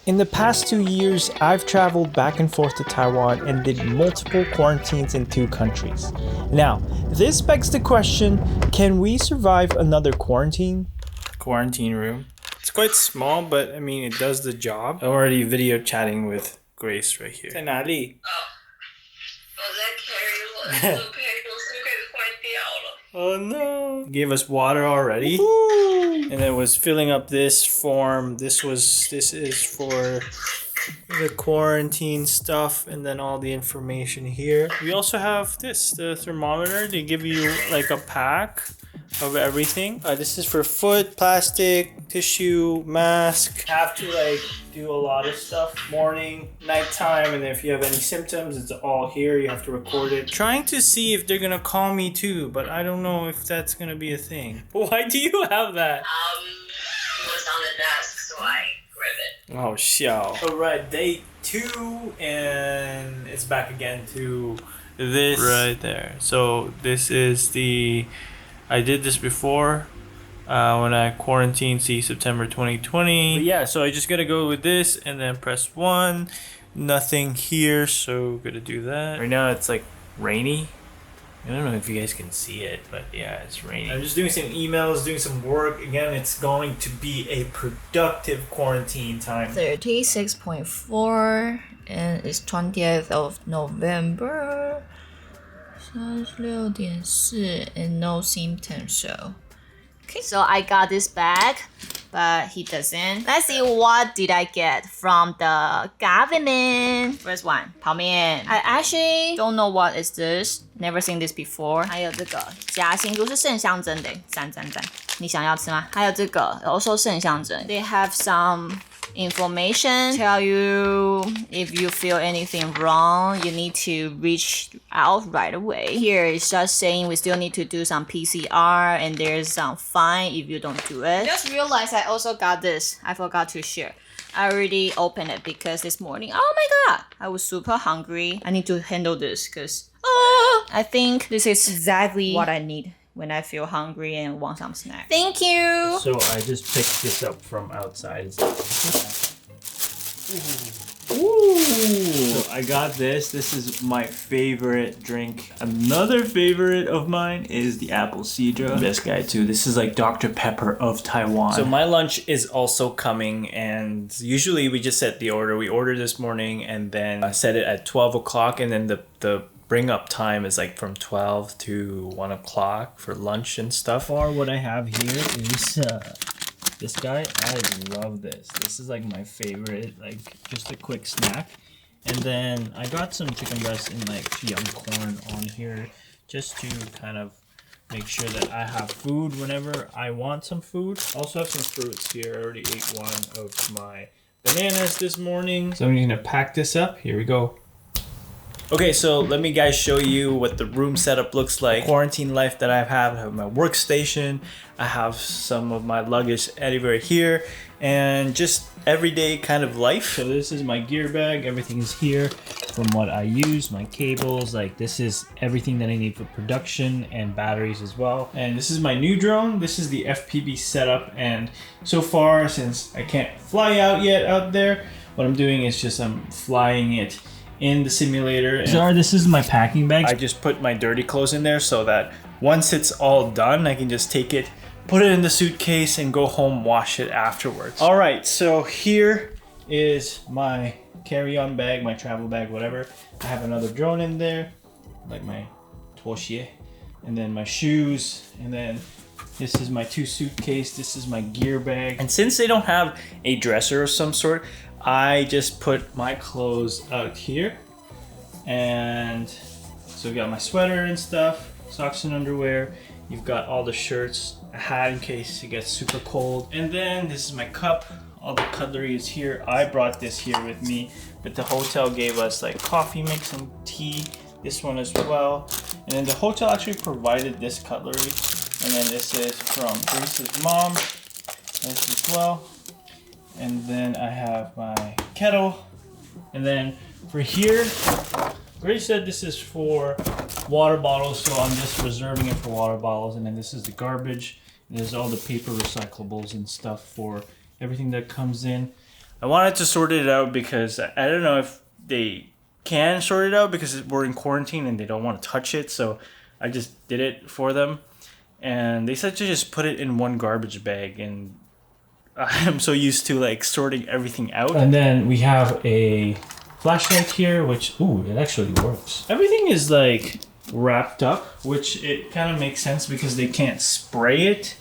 In the past 2 years, I've traveled back and forth to Taiwan and did multiple quarantines in 2 countries. Now, this begs the question, can we survive another quarantine? Quarantine room. It's quite small, but I mean, it does the job. I'm already video chatting with Grace right here. 在哪里？我在 carry 我的速配，我速配坏掉了。 Oh no! Gave us water already. And then was filling up this form. This is for the quarantine stuff, and then all the information here. We also have the thermometer. They give you like a pack of everything. This is for foot, plastic, tissue, mask. Have to like do a lot of stuff. Morning, nighttime, and if you have any symptoms, it's all here. You have to record it. Trying to see if they're gonna call me too, but I don't know if that's gonna be a thing. Why do you have that? It was on the desk, so I grabbed it. Oh, xiao. Alright, day 2, and it's back again to this right there. So this is I did this before when I quarantined, September 2020. But yeah, so I just gotta go with this and then press 1. Nothing here, so gotta do that. Right now it's like rainy. I don't know if you guys can see it, but yeah, it's raining. I'm just doing some emails, doing some work. Again, it's going to be a productive quarantine time. 36.4 and it's 20th of November. 36.4 and no symptoms, so. Okay, so I got this bag, but he doesn't. Let's see what did I get from the government. First one, 泡面. I actually don't know what is this. Never seen this before. 还有这个夹心珠是圣香针的，赞赞赞。你想要吃吗？还有这个 also 圣香针。They have some information tell you if you feel anything wrong, you need to reach out right away. Here it's just saying we still need to do some PCR and there's some fine if you don't do it. Just realized I also got this. I forgot to share. I already opened it because this morning, oh my god, I was super hungry. I need to handle this because I think this is exactly what I need when I feel hungry and want some snack. Thank you! So I just picked this up from outside. Ooh. So I got this. This is my favorite drink. Another favorite of mine is the apple cider. This guy too. This is like Dr. Pepper of Taiwan. So my lunch is also coming, and usually we just set the order. We ordered this morning and then set it at 12 o'clock, and then the bring up time is like from 12 to 1 o'clock for lunch and stuff. Or what I have here is this guy. I love this. This is like my favorite, like just a quick snack. And then I got some chicken breast and like young corn on here just to kind of make sure that I have food whenever I want some food. Also have some fruits here. I already ate one of my bananas this morning. So I'm gonna pack this up. Here we go. Okay, so let me guys show you what the room setup looks like. Quarantine life that I've had. I have my workstation. I have some of my luggage everywhere here, and just everyday kind of life. So this is my gear bag. Everything is here from what I use. My cables, like this is everything that I need for production and batteries as well. And this is my new drone. This is the FPV setup. And so far, since I can't fly out yet out there, what I'm doing is just I'm flying it in the simulator. Sorry, this is my packing bag. I just put my dirty clothes in there so that once it's all done, I can just take it, put it in the suitcase, and go home, wash it afterwards. All right, so here is my carry-on bag, my travel bag, whatever. I have another drone in there, like my tuoxie, and then my shoes, and then this is my 2 suitcase. This is my gear bag. And since they don't have a dresser of some sort, I just put my clothes out here. And so we got my sweater and stuff, socks and underwear. You've got all the shirts, a hat in case it gets super cold. And then this is my cup. All the cutlery is here. I brought this here with me, but the hotel gave us like coffee mix and tea. This one as well. And then the hotel actually provided this cutlery. And then this is from Grace's mom. This as well. And then I have my kettle. And then for here, Grace said this is for water bottles, so I'm just reserving it for water bottles. And then this is the garbage. And there's all the paper recyclables and stuff for everything that comes in. I wanted to sort it out because I don't know if they can sort it out because we're in quarantine and they don't want to touch it. So I just did it for them. And they said to just put it in one garbage bag, and I'm so used to like sorting everything out. And then we have a flashlight here, which, ooh, it actually works. Everything is like wrapped up, which it kind of makes sense because they can't spray it.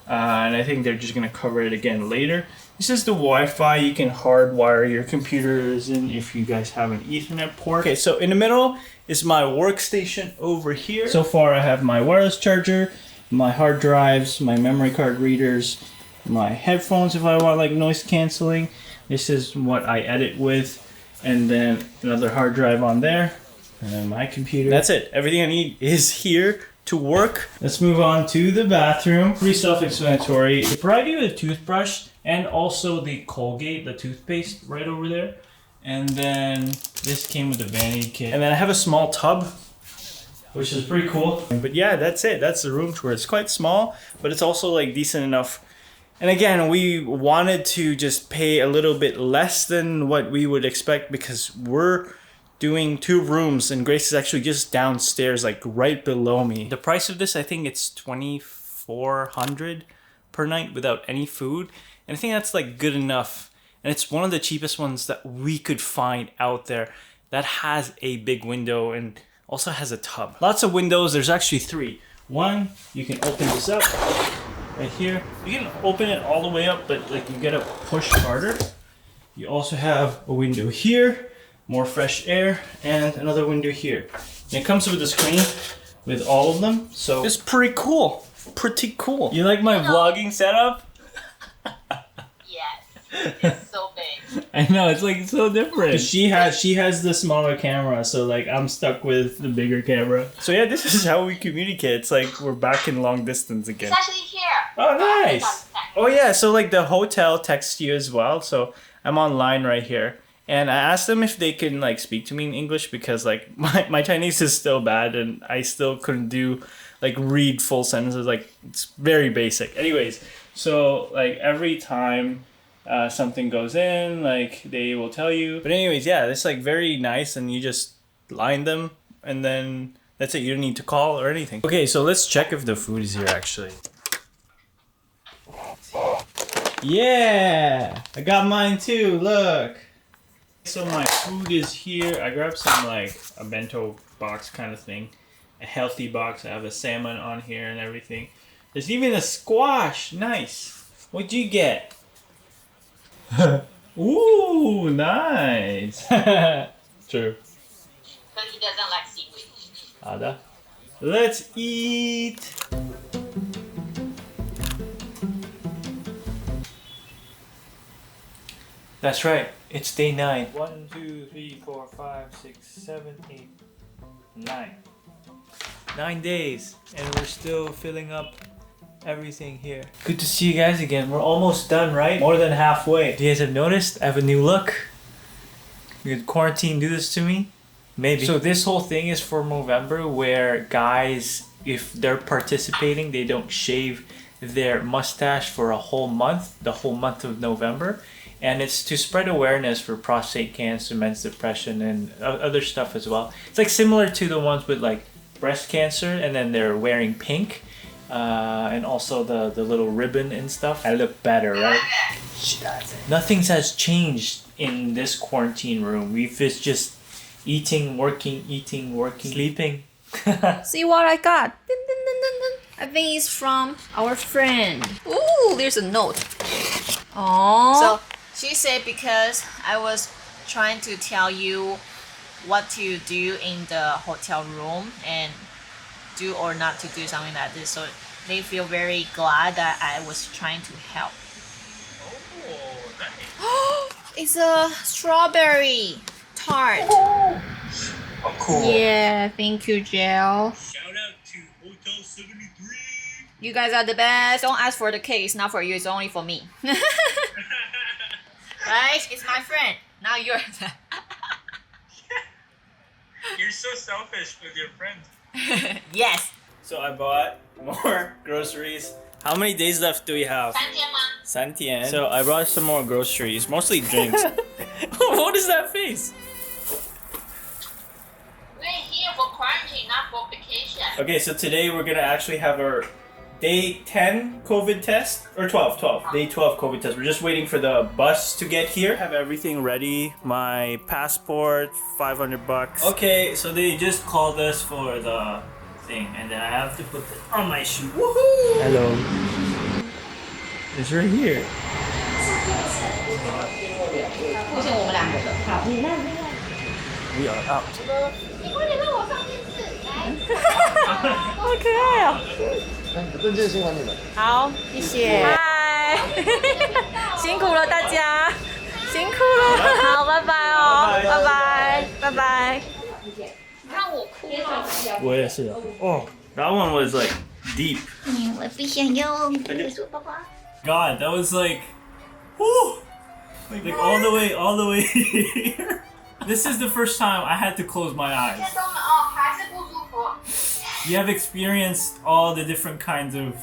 And I think they're just gonna cover it again later. This is the Wi-Fi. You can hardwire your computers in if you guys have an Ethernet port. Okay, so in the middle is my workstation over here. So far I have my wireless charger, my hard drives, my memory card readers, my headphones if I want like noise canceling. This is what I edit with. And then another hard drive on there. And then my computer. That's it. Everything I need is here to work. Let's move on to the bathroom. Pretty self-explanatory. They provide you with a toothbrush and also the Colgate, the toothpaste right over there. And then this came with the vanity kit. And then I have a small tub, which is pretty cool. But yeah, that's it. That's the room tour. It's quite small, but it's also like decent enough. And again, we wanted to just pay a little bit less than what we would expect because we're doing 2 rooms and Grace is actually just downstairs, like right below me. The price of this, I think it's $2,400 per night without any food. And I think that's like good enough. And it's one of the cheapest ones that we could find out there that has a big window and also has a tub. Lots of windows. There's actually 3. One, you can open this up right here. You can open it all the way up, but like you gotta push harder. You also have a window here. More fresh air, and another window here. And it comes with a screen with all of them, so it's pretty cool. Pretty cool. You like my vlogging setup? Yes, it's so big. I know, it's like so different. She has the smaller camera, so like I'm stuck with the bigger camera. So yeah, this is how we communicate. It's like we're back in long distance again. It's actually here. Oh, nice. Oh yeah, so like the hotel texts you as well. So I'm online right here. And I asked them if they can like speak to me in English because like my Chinese is still bad and I still couldn't do like read full sentences. Like it's very basic. Anyways, so like every time something goes in, like they will tell you. But anyways, yeah, it's like very nice and you just line them and then that's it. You don't need to call or anything. Okay, so let's check if the food is here actually. Yeah, I got mine too. Look. So my food is here. I grabbed some like a bento box kind of thing. A healthy box. I have a salmon on here and everything. There's even a squash. Nice. What'd you get? Ooh, nice. True. Because he doesn't like seaweed. Ada. Let's eat. That's right. It's day 9. 1, 2, 3, 4, 5, 6, 7, 8, 9. 9 days, and we're still filling up everything here. Good to see you guys again. We're almost done, right? More than halfway. You guys have noticed I have a new look? Did quarantine do this to me? Maybe. So this whole thing is for November, where guys, if they're participating, they don't shave their mustache for a whole month, the whole month of November. And it's to spread awareness for prostate cancer, men's depression, and other stuff as well. It's like similar to the ones with like breast cancer, and then they're wearing pink, and also the little ribbon and stuff. I look better, right? Nothing has changed in this quarantine room. We've just eating, working, sleeping. See what I got? Dun, dun, dun, dun, dun. I think it's from our friend. Ooh, there's a note. Oh. So she said because I was trying to tell you what to do in the hotel room and do or not to do something like this. So they feel very glad that I was trying to help. Oh, nice. It's a strawberry tart. Oh, cool. Yeah, thank you, Jill. Shout out to Hotel 73. You guys are the best. Don't ask for the cake. It's not for you. It's only for me. Right? It's my friend. Now yours. You're so selfish with your friends. Yes. So I bought more groceries. How many days left do we have? 3天吗？ Santian. So I brought some more groceries, mostly drinks. What is that face? We're here for quarantine, not for vacation. Okay, so today we're gonna actually have our day 10 COVID test, or 12, day 12 COVID test. We're just waiting for the bus to get here. Have everything ready, my passport, $500. Okay, so they just called us for the thing, and then I have to put it on my shoe. Woohoo! Hello. It's right here. We are out. 好可爱哦！证件先还你们。好，谢谢。嗨，辛苦了大家，辛苦了。好，拜拜哦，拜拜，拜拜。让我哭了。我也是。Oh, that one was like deep. 我不想要，你说爸爸。God, that was like, whoo, like all the way here. This is the first time I had to close my eyes. You have experienced all the different kinds of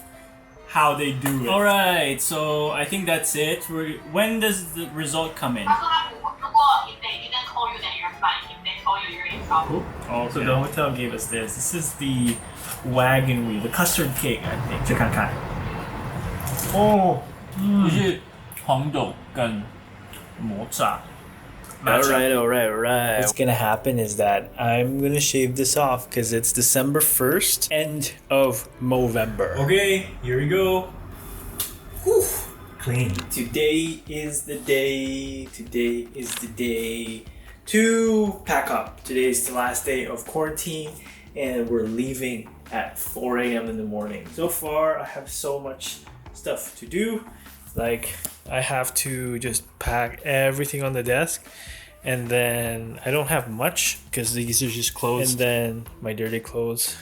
how they do it. All right, so I think that's it. When does the result come in? Oh, so the hotel gave us this. This is the wagon wheel, the custard cake, I think. 去看看。哦，就是黄豆跟抹茶。Alright. What's gonna happen is that I'm gonna shave this off because it's December 1st, end of Movember. Okay, here we go. Whew. Clean. Today is the day to pack up. Today is the last day of quarantine and we're leaving at 4 a.m. in the morning. So far, I have so much stuff to do. Like, I have to just pack everything on the desk, and then I don't have much because these are just clothes, and then my dirty clothes,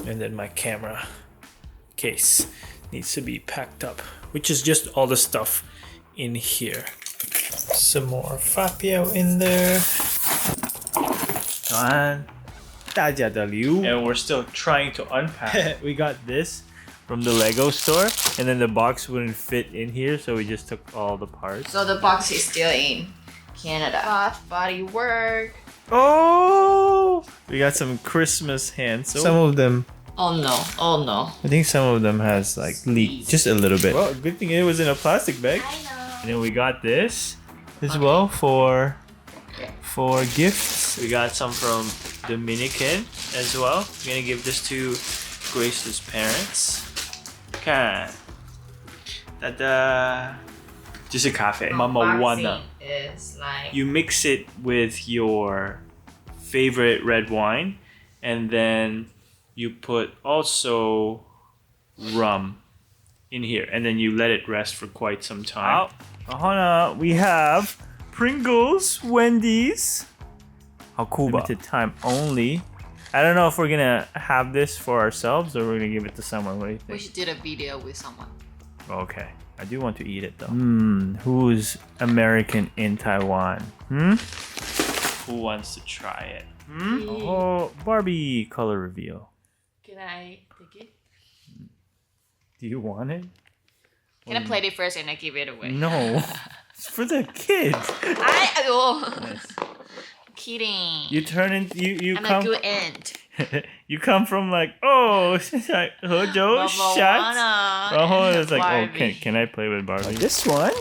and then my camera case needs to be packed up, which is just all the stuff in here. Some more fapiao in there. And we're still trying to unpack. We got this from the Lego store, and then the box wouldn't fit in here, so we just took all the parts. So the box is still in Canada. Bath body work. Oh! We got some Christmas hand soap. Some of them. Oh no. I think some of them has like leaked just a little bit. Well, good thing it was in a plastic bag. I know. And then we got this as well for gifts. We got some from Dominican as well. We're gonna give this to Grace's parents. 看，哒哒，这是咖啡，妈妈玩的。Is like You mix it with your favorite red wine, and then you put also rum in here, and then you let it rest for quite some time. We have Pringles, Wendy's. How cool! Limited time only. I don't know if we're gonna have this for ourselves or we're gonna give it to someone. What do you think? we should do a video with someone. Okay. I do want to eat it though. Who's American in Taiwan? Who wants to try it? Oh, Barbie color reveal. Can I take it? Do you want it? Can I play it first and I give it away? No. It's for the kids. Nice. Kidding. You turn into you I'm come. a good aunt. You come from like, oh, 喝酒 shots. It's like, oh, can I play with Barbie? This one?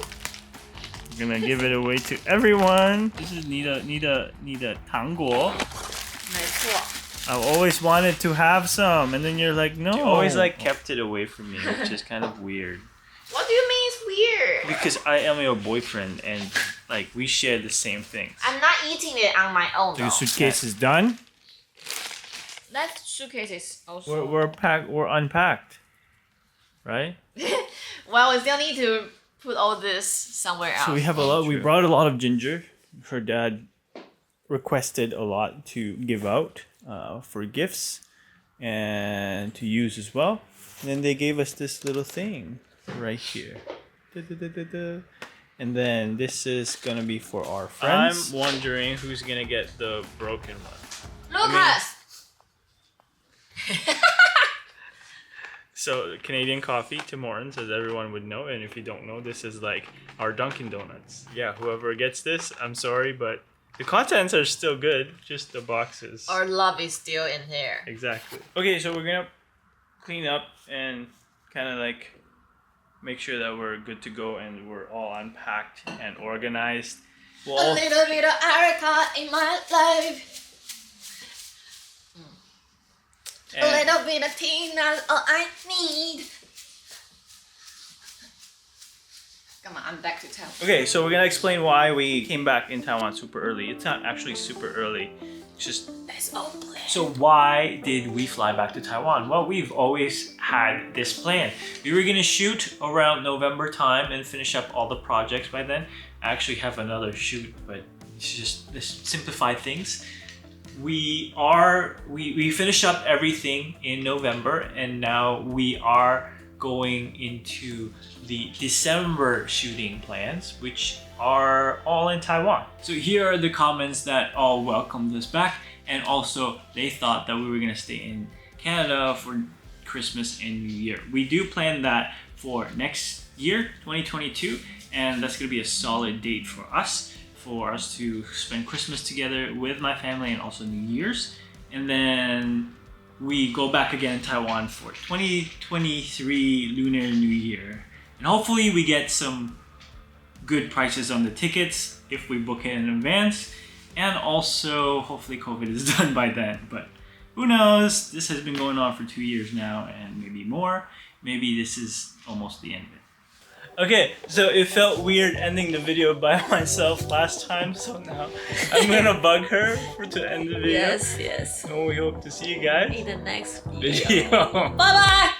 I'm gonna give it away to everyone. This is 你的糖果. 没错. I've always wanted to have some, and then you're like, no. You always like kept it away from me, which is kind of weird. What do you mean it's weird? Because I am your boyfriend, and like we share the same things. I'm not eating it on my own. The suitcase is done. That suitcase is also. We're unpacked, right? Well, we still need to put all this somewhere else. So we have a lot. We brought a lot of ginger. Her dad requested a lot to give out for gifts and to use as well. And then they gave us this little thing right here. And then this is gonna be for our friends. I'm wondering who's gonna get the broken one. Lucas! So Canadian coffee, Tim Hortons, as everyone would know, and if you don't know, this is like our Dunkin' Donuts. Yeah, whoever gets this, I'm sorry, but the contents are still good, just the boxes. Our love is still in there. Exactly. Okay, so we're gonna clean up and kind of like make sure that we're good to go and we're all unpacked and organized. We'll A little bit of Erica in my life. A little bit of Tina, all I need. Come on, I'm back to town. Okay, so we're gonna explain why we came back in Taiwan super early. It's not actually super early. It's just... Let's all play. So why did we fly back to Taiwan? Well, we've always had this plan. We were gonna shoot around November time and finish up all the projects by then. I actually have another shoot, but it's just this simplified things. We finished up everything in November, and now we are going into the December shooting plans, which are all in Taiwan. So here are the comments that all welcomed us back, and also they thought that we were gonna stay in Canada for Christmas and New Year. We do plan that for next year, 2022, and that's gonna be a solid date for us to spend Christmas together with my family and also New Year's. And then we go back again in Taiwan for 2023 Lunar New Year. And hopefully we get some good prices on the tickets if we book it in advance. And also hopefully COVID is done by then. But who knows? This has been going on for 2 years now and maybe more. Maybe this is almost the end of it. Okay, so it felt weird ending the video by myself last time, so now I'm gonna bug her to end the video. Yes. And we hope to see you guys In the next video. Bye-bye!